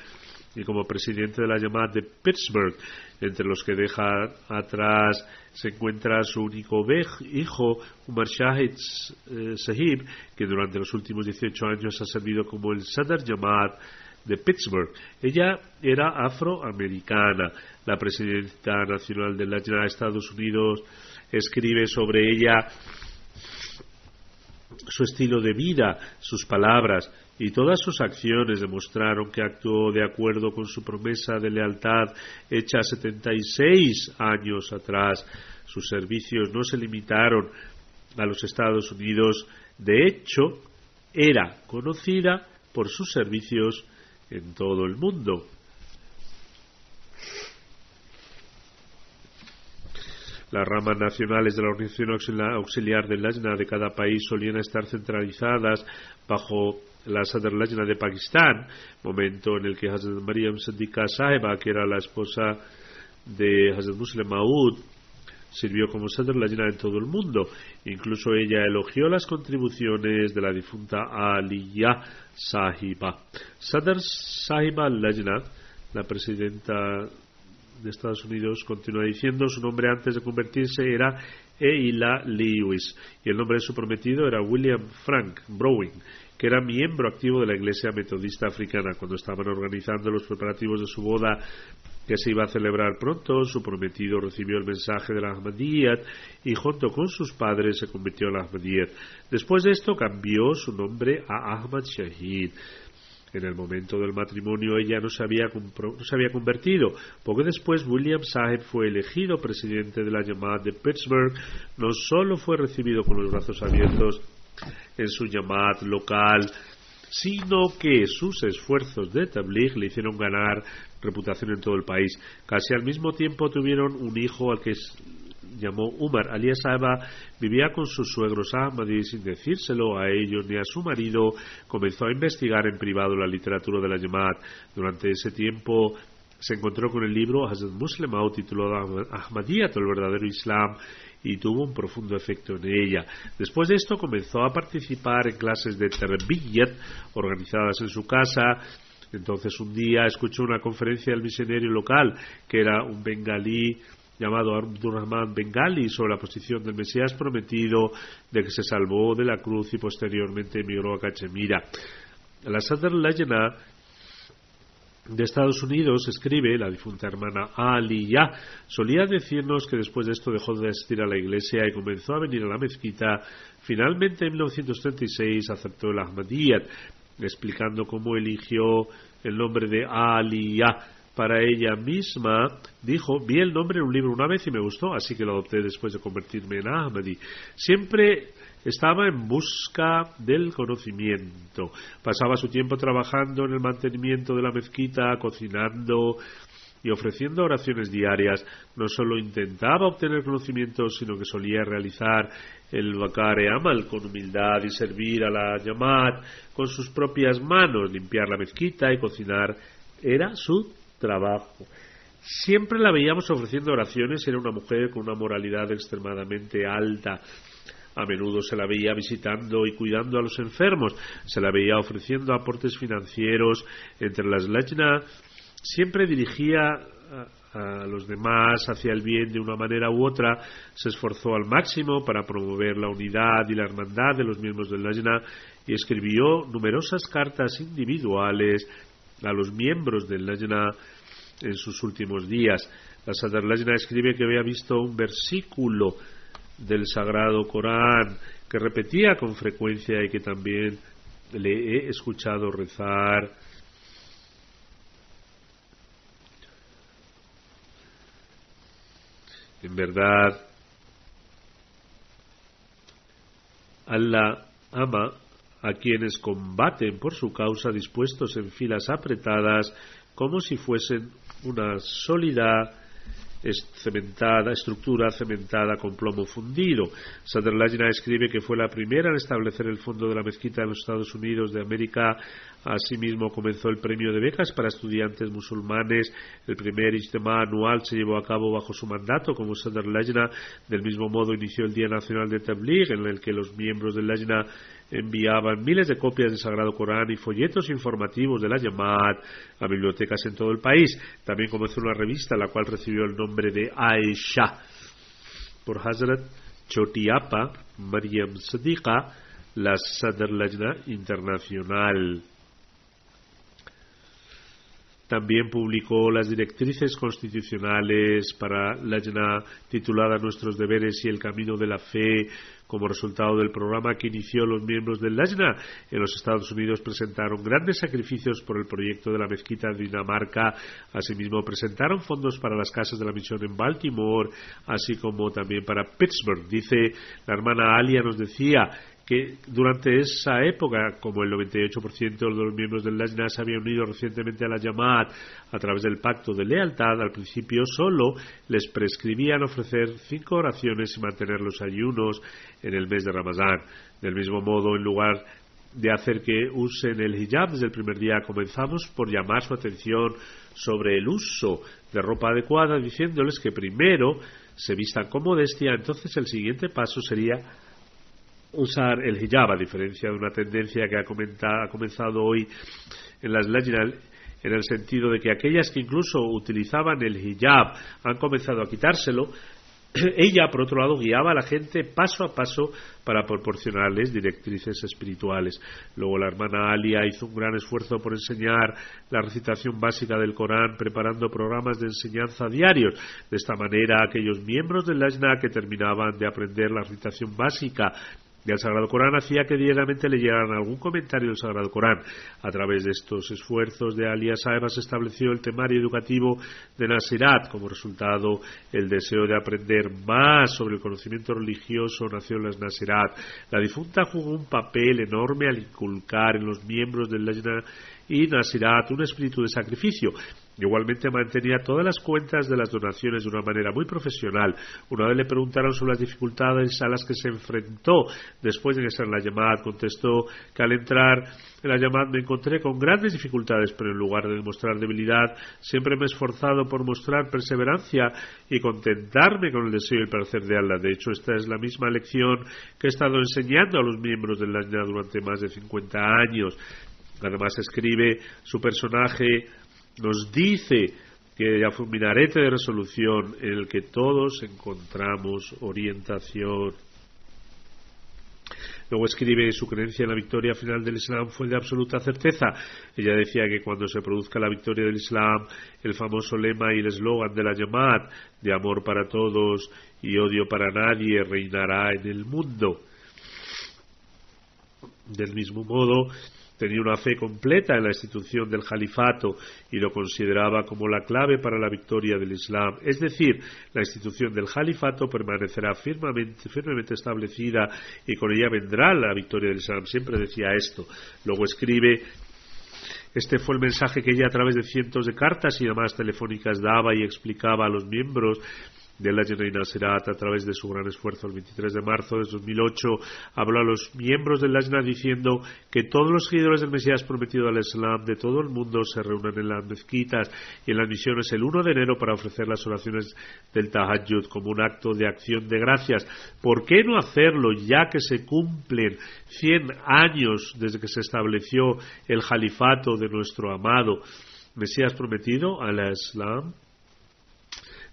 Speaker 3: y como presidente de la Jamaat de Pittsburgh. Entre los que deja atrás se encuentra su único hijo, Umar Shahid Sahib, que durante los últimos 18 años ha servido como el Sadr Jamaat de Pittsburgh. Ella era afroamericana. La presidenta nacional de la Lajna de Estados Unidos escribe sobre ella su estilo de vida, sus palabras y todas sus acciones demostraron que actuó de acuerdo con su promesa de lealtad hecha 76 años atrás. Sus servicios no se limitaron a los Estados Unidos. De hecho, era conocida por sus servicios en todo el mundo. Las ramas nacionales de la Organización Auxiliar del Lajna de cada país solían estar centralizadas bajo la Sadr Lajna de Pakistán, momento en el que Hazrat Mariam Siddiqa Saheba, que era la esposa de Hazrat Muslim Maud, sirvió como Sadr Lajna en todo el mundo. Incluso ella elogió las contribuciones de la difunta Aliya Sahiba. Sadr Sahiba Lajna, la presidenta de Estados Unidos, continúa diciendo: su nombre antes de convertirse era Eila Lewis y el nombre de su prometido era William Frank Browning, que era miembro activo de la Iglesia Metodista Africana. Cuando estaban organizando los preparativos de su boda, que se iba a celebrar pronto, su prometido recibió el mensaje de la Ahmadiyyat y junto con sus padres se convirtió en la Ahmadiyyat. Después de esto cambió su nombre a Ahmad Shahid. En el momento del matrimonio ella no se había convertido. Poco después William Saheb fue elegido presidente de la Jamaat de Pittsburgh. No solo fue recibido con los brazos abiertos en su Jamaat local, sino que sus esfuerzos de tabligh le hicieron ganar reputación en todo el país. Casi al mismo tiempo tuvieron un hijo al que llamó Umar. Aliya Saheba vivía con sus suegros Ahmadis sin decírselo a ellos ni a su marido. Comenzó a investigar en privado la literatura de la Jamaat. Durante ese tiempo se encontró con el libro Hazrat Muslim Maud titulado Ahmadiyyat, el verdadero Islam, y tuvo un profundo efecto en ella. Después de esto comenzó a participar en clases de Tarbiyat organizadas en su casa. Entonces un día escuchó una conferencia del misionero local, que era un bengalí llamado Abdurrahman Bengali, sobre la posición del Mesías prometido, de que se salvó de la cruz y posteriormente emigró a Cachemira. La Sadr Lajna de Estados Unidos escribe: la difunta hermana Aliya solía decirnos que después de esto dejó de asistir a la iglesia y comenzó a venir a la mezquita. Finalmente en 1936 aceptó el Ahmadiyyat, explicando cómo eligió el nombre de Aliya para ella misma. Dijo: vi el nombre en un libro una vez y me gustó, así que lo adopté después de convertirme en Ahmadi. Siempre estaba en busca del conocimiento. Pasaba su tiempo trabajando en el mantenimiento de la mezquita, cocinando y ofreciendo oraciones diarias. No solo intentaba obtener conocimiento, sino que solía realizar el Bakare Amal con humildad y servir a la Jamaat con sus propias manos. Limpiar la mezquita y cocinar era su trabajo. Siempre la veíamos ofreciendo oraciones. Era una mujer con una moralidad extremadamente alta. A menudo se la veía visitando y cuidando a los enfermos. Se la veía ofreciendo aportes financieros. Entre las Lajna siempre dirigía a los demás hacia el bien de una manera u otra. Se esforzó al máximo para promover la unidad y la hermandad de los miembros del Lajna y escribió numerosas cartas individuales a los miembros del Lajna en sus últimos días. La Sadr Lajna escribe que había visto un versículo del Sagrado Corán que repetía con frecuencia y que también le he escuchado rezar. En verdad, Allah ama a quienes combaten por su causa dispuestos en filas apretadas como si fuesen una sólida estructura cementada con plomo fundido. Sadr Lajna escribe que fue la primera en establecer el fondo de la mezquita en los Estados Unidos de América. Asimismo comenzó el premio de becas para estudiantes musulmanes. El primer ijtima anual se llevó a cabo bajo su mandato como Sadr Lajna. Del mismo modo inició el Día Nacional de Tabligh, en el que los miembros del Lajna enviaban miles de copias del Sagrado Corán y folletos informativos de la Jamaat a bibliotecas en todo el país. También comenzó una revista la cual recibió el nombre de Aisha por Hazrat Chotiapa Maryam Sadiqa, la Sadr Lajna Internacional. También publicó las directrices constitucionales para Lajna titulada Nuestros deberes y el camino de la fe. Como resultado del programa que inició, los miembros del Lajna en los Estados Unidos presentaron grandes sacrificios por el proyecto de la mezquita de Dinamarca. Asimismo, presentaron fondos para las casas de la misión en Baltimore, así como también para Pittsburgh. Dice, la hermana Alia nos decía que durante esa época, como el 98% de los miembros del Lajna se habían unido recientemente a la Jamaat a través del pacto de lealtad, al principio solo les prescribían ofrecer 5 oraciones y mantener los ayunos en el mes de Ramadán. Del mismo modo, en lugar de hacer que usen el hijab desde el primer día, comenzamos por llamar su atención sobre el uso de ropa adecuada, diciéndoles que primero se vistan con modestia. Entonces el siguiente paso sería usar el hijab, a diferencia de una tendencia que ha comenzado hoy en las Lajna, en el sentido de que aquellas que incluso utilizaban el hijab han comenzado a quitárselo. Ella, por otro lado, guiaba a la gente paso a paso para proporcionarles directrices espirituales. Luego la hermana Alia hizo un gran esfuerzo por enseñar la recitación básica del Corán, preparando programas de enseñanza diarios. De esta manera, aquellos miembros del Lajna que terminaban de aprender la recitación básica del Sagrado Corán hacía que diariamente leyeran algún comentario del Sagrado Corán. A través de estos esfuerzos de Alia Saeba se estableció el temario educativo de Nasirat. Como resultado, el deseo de aprender más sobre el conocimiento religioso nació en las Nasirat. La difunta jugó un papel enorme al inculcar en los miembros del Lajna y Nasirat un espíritu de sacrificio. Igualmente mantenía todas las cuentas de las donaciones de una manera muy profesional. Una vez le preguntaron sobre las dificultades a las que se enfrentó después de ingresar en la Jamaat. Contestó que al entrar en la Jamaat me encontré con grandes dificultades, pero en lugar de demostrar debilidad, siempre me he esforzado por mostrar perseverancia y contentarme con el deseo y el placer de Allah. De hecho, esta es la misma lección que he estado enseñando a los miembros del Lajna durante más de 50 años. Además, escribe, su personaje nos dice que ya fue un minarete de resolución en el que todos encontramos orientación. Luego escribe, su creencia en la victoria final del Islam fue de absoluta certeza. Ella decía que cuando se produzca la victoria del Islam, el famoso lema y el eslogan de la Jamaat, de amor para todos y odio para nadie, reinará en el mundo. Del mismo modo, tenía una fe completa en la institución del califato y lo consideraba como la clave para la victoria del Islam. Es decir, la institución del califato permanecerá firmemente establecida y con ella vendrá la victoria del Islam. Siempre decía esto. Luego escribe, este fue el mensaje que ella a través de cientos de cartas y llamadas telefónicas daba y explicaba a los miembros de la Lajna y Nasirat a través de su gran esfuerzo. El 23 de marzo de 2008 habló a los miembros del Lajna diciendo que todos los seguidores del Mesías prometido al Islam de todo el mundo se reúnan en las mezquitas y en las misiones el 1 de enero para ofrecer las oraciones del Tahajjud como un acto de acción de gracias. ¿Por qué no hacerlo ya que se cumplen 100 años desde que se estableció el califato de nuestro amado Mesías prometido al Islam?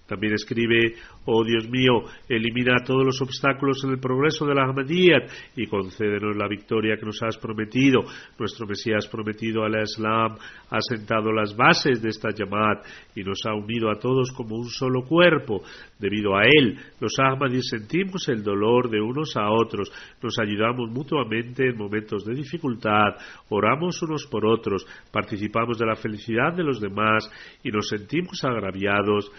Speaker 3: También escribe, oh Dios mío, elimina todos los obstáculos en el progreso de la Ahmadiyyat y concédenos la victoria que nos has prometido. Nuestro Mesías prometido al Islam ha sentado las bases de esta Jamaat y nos ha unido a todos como un solo cuerpo. Debido a él, los Ahmadis sentimos el dolor de unos a otros, nos ayudamos mutuamente en momentos de dificultad, oramos unos por otros, participamos de la felicidad de los demás y nos sentimos agraviados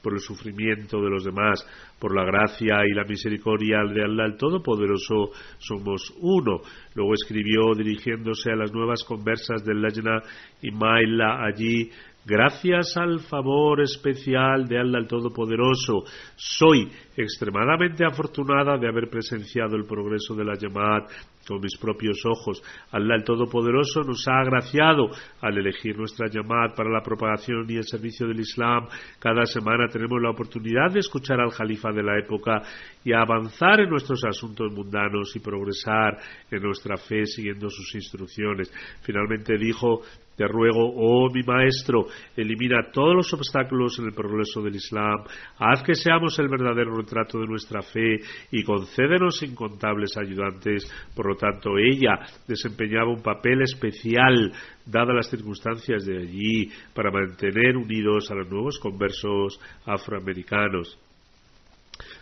Speaker 3: por el sufrimiento de los demás, por la gracia y la misericordia de Allah el Todopoderoso, somos uno. Luego escribió, dirigiéndose a las nuevas conversas del Lajna Imaillah allí: gracias al favor especial de Allah el Todopoderoso, soy extremadamente afortunada de haber presenciado el progreso de la Jamaat con mis propios ojos. Allah el Todopoderoso nos ha agraciado al elegir nuestra Jamaat para la propagación y el servicio del Islam. Cada semana tenemos la oportunidad de escuchar al Jalifa de la época y avanzar en nuestros asuntos mundanos y progresar en nuestra fe siguiendo sus instrucciones. Finalmente dijo: te ruego, oh mi maestro, elimina todos los obstáculos en el progreso del Islam, haz que seamos el verdadero retrato de nuestra fe y concédenos incontables ayudantes. Por lo tanto, ella desempeñaba un papel especial, dadas las circunstancias de allí, para mantener unidos a los nuevos conversos afroamericanos.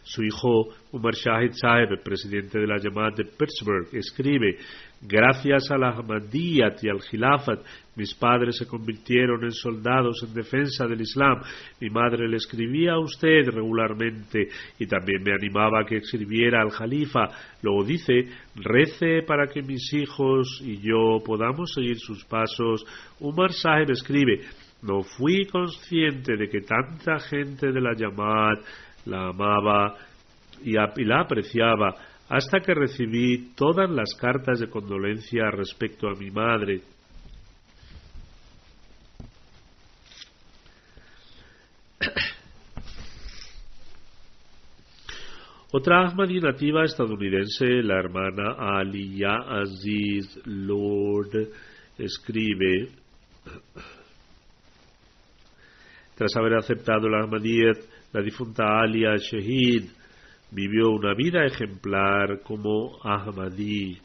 Speaker 3: Su hijo Umar Shahid Saheb, presidente de la Jamaat de Pittsburgh, escribe: gracias a la Ahmadiyyat y al Khilafat, mis padres se convirtieron en soldados en defensa del Islam. Mi madre le escribía a usted regularmente y también me animaba a que escribiera al Jalifa. Luego dice: rece para que mis hijos y yo podamos seguir sus pasos. Umar Saheb escribe: no fui consciente de que tanta gente de la Jamaat la amaba y la apreciaba hasta que recibí todas las cartas de condolencia respecto a mi madre. Otra Ahmadi nativa estadounidense, la hermana Aliya Aziz Lord, escribe: tras haber aceptado la Ahmadiyyat, la difunta Alia Shahid vivió una vida ejemplar como Ahmadi.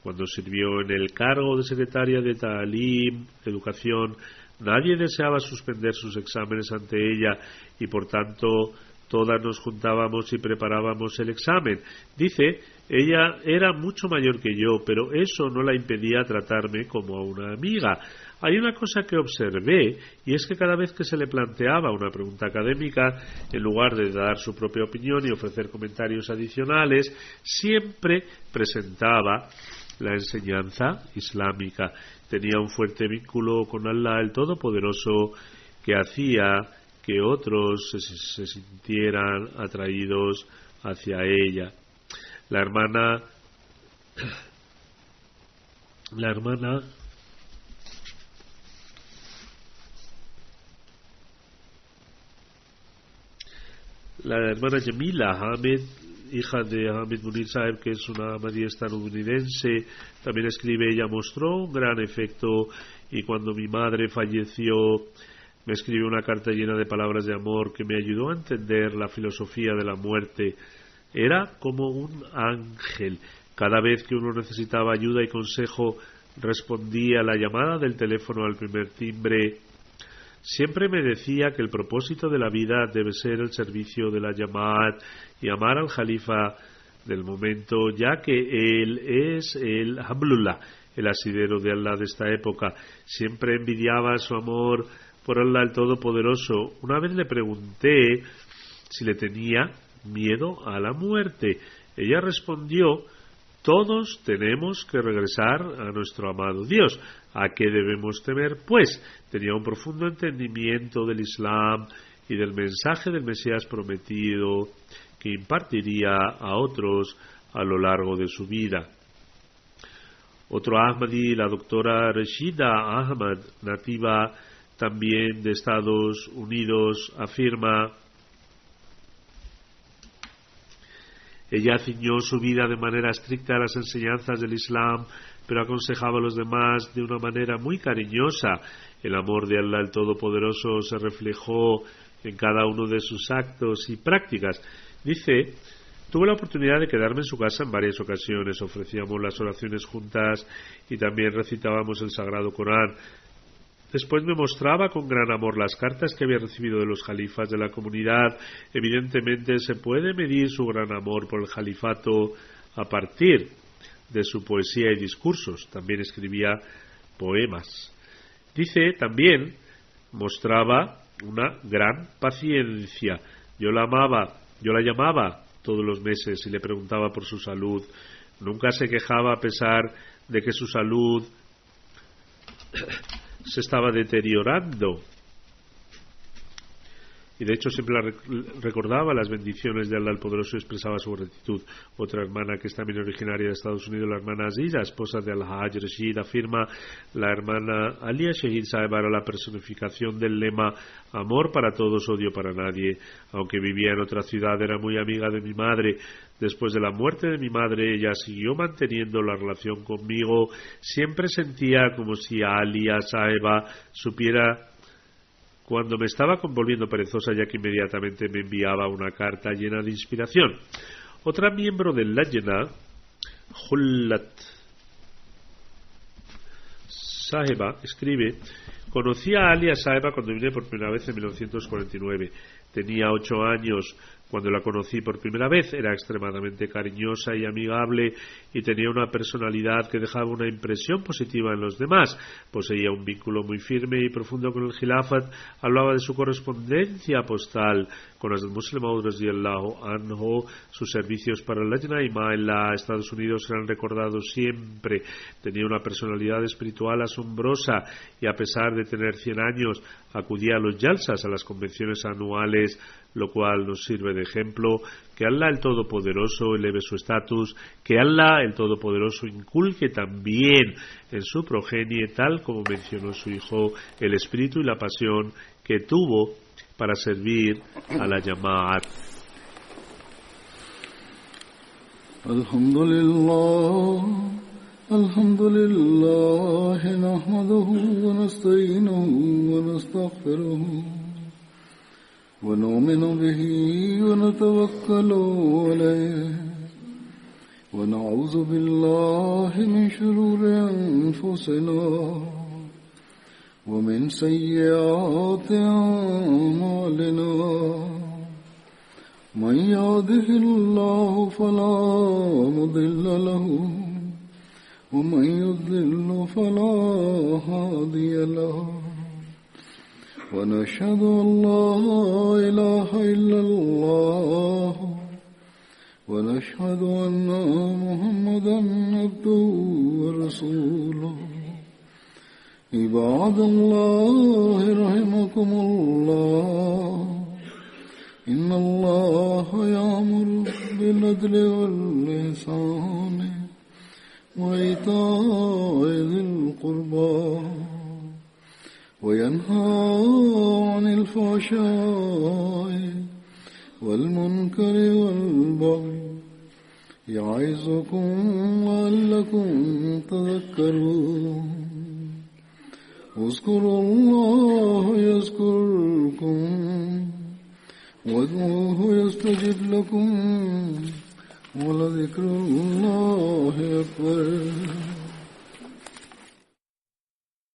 Speaker 3: Cuando sirvió en el cargo de secretaria de Ta'alim, educación, nadie deseaba suspender sus exámenes ante ella y por tanto todas nos juntábamos y preparábamos el examen. Dice: ella era mucho mayor que yo, pero eso no la impedía tratarme como a una amiga. Hay una cosa que observé, y es que cada vez que se le planteaba una pregunta académica, en lugar de dar su propia opinión y ofrecer comentarios adicionales, siempre presentaba la enseñanza islámica. Tenía un fuerte vínculo con Allah el Todopoderoso que hacía que otros se sintieran atraídos hacia ella. La hermana Jamila Ahmed, hija de Hamid Munir Saheb, que es una ahmadía estadounidense, también escribe: ella mostró un gran efecto y cuando mi madre falleció me escribió una carta llena de palabras de amor que me ayudó a entender la filosofía de la muerte. Era como un ángel. Cada vez que uno necesitaba ayuda y consejo, respondía a la llamada del teléfono al primer timbre. Siempre me decía que el propósito de la vida debe ser el servicio de la Jamaat y amar al Jalifa del momento, ya que él es el Hablullah, el asidero de Allah de esta época. Siempre envidiaba su amor por Allah el Todopoderoso. Una vez le pregunté si le tenía miedo a la muerte. Ella respondió: todos tenemos que regresar a nuestro amado Dios. ¿A qué debemos temer? Pues tenía un profundo entendimiento del Islam y del mensaje del Mesías prometido que impartiría a otros a lo largo de su vida. Otro Ahmadi, la doctora Rashida Ahmad, nativa también de Estados Unidos, afirma: ella ciñó su vida de manera estricta a las enseñanzas del Islam, pero aconsejaba a los demás de una manera muy cariñosa. El amor de Allah el Todopoderoso se reflejó en cada uno de sus actos y prácticas. Dice: tuve la oportunidad de quedarme en su casa en varias ocasiones. Ofrecíamos las oraciones juntas y también recitábamos el Sagrado Corán. Después me mostraba con gran amor las cartas que había recibido de los jalifas de la comunidad. Evidentemente se puede medir su gran amor por el jalifato a partir de su poesía y discursos. También escribía poemas. Dice, también mostraba una gran paciencia. Yo la llamaba todos los meses y le preguntaba por su salud. Nunca se quejaba a pesar de que su salud se estaba deteriorando. Y de hecho siempre recordaba las bendiciones de Allah el Poderoso y expresaba su gratitud. Otra hermana que es también originaria de Estados Unidos, la hermana Aziza, esposa de Al-Hajj Rashid, afirma: la hermana Alia Shahid Sahiba era la personificación del lema amor para todos, odio para nadie. Aunque vivía en otra ciudad, era muy amiga de mi madre. Después de la muerte de mi madre, ella siguió manteniendo la relación conmigo. Siempre sentía como si Alia Sahiba supiera cuando me estaba volviendo perezosa, ya que inmediatamente me enviaba una carta llena de inspiración. Otra miembro del Lajna, Hullat Sahiba, escribe: conocí a Alia Sahiba cuando vine por primera vez en 1949. Tenía 8 años cuando la conocí por primera vez. Era extremadamente cariñosa y amigable y tenía una personalidad que dejaba una impresión positiva en los demás. Poseía un vínculo muy firme y profundo con el Khilafat. Hablaba de su correspondencia postal con Hazrat Muslim Maud radhiyallahu anhu. Sus servicios para el Lajna Ima en los Estados Unidos serán recordados siempre. Tenía una personalidad espiritual asombrosa y a pesar de tener 100 años acudía a los jalsas, a las convenciones anuales, lo cual nos sirve de ejemplo. Que Allah el Todopoderoso eleve su estatus, que Allah el Todopoderoso inculque también en su progenie, tal como mencionó su hijo, el espíritu y la pasión que tuvo para servir a la Jama'at.
Speaker 2: Alhamdulillah, nahmaduhu wa nasta'inuhu wa nastaghfiruhu wa nu'minu bihi wa natawakkalu alayhi wa na'udhu billahi min shururi anfusina wa min sayyiati a'malina. Man yahdihillahu fala mudilla lahu ومن يضلل فلا هادي له ونشهد أن لا إله إلا الله ونشهد أن محمدا عبده ورسوله عباد الله رحمكم الله إن الله يأمر بالعدل والإحسان وإيتاء ذي القربى وينهى عن الفحشاء والمنكر والبغي يعظكم لعلكم تذكرون اذكروا الله يذكركم وادعوه يستجب لكم ولذكر الله أكبر.